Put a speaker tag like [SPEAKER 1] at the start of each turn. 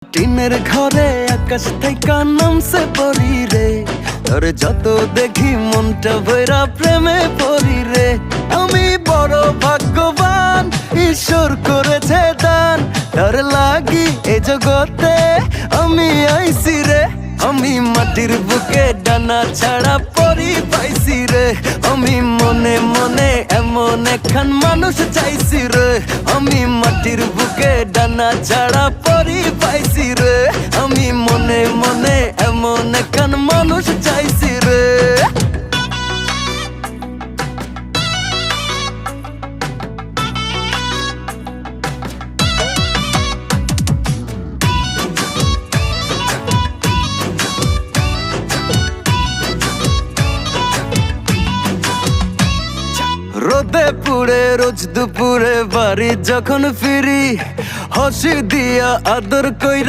[SPEAKER 1] টিনের ঘরে আকাশ থেকে নামছে পরি রে, তোর যত দেখি মনটা ভৈরা প্রেমে পড়ি রে। আমি বড় ভাগ্যবান, ঈশ্বর করেছে দান, তোর লাগি এ জগতে আমি আইছি রে। আমি মাটির বুকে ডানা ছাড়া পরি পাইছি রে, আমি মনে মনে এমন একখান মানুষ চাইছি রে। আমি মাটির বুকে ডানা ছাড়া পরি পাইছি রে, আমি মনে মনে এমন একখান মানুষ চাইছি রে। রোদে পুড়ে রোজ দুপুরে বাড়ি যখন ফিরি, হাসি দিয়া আদর কইরা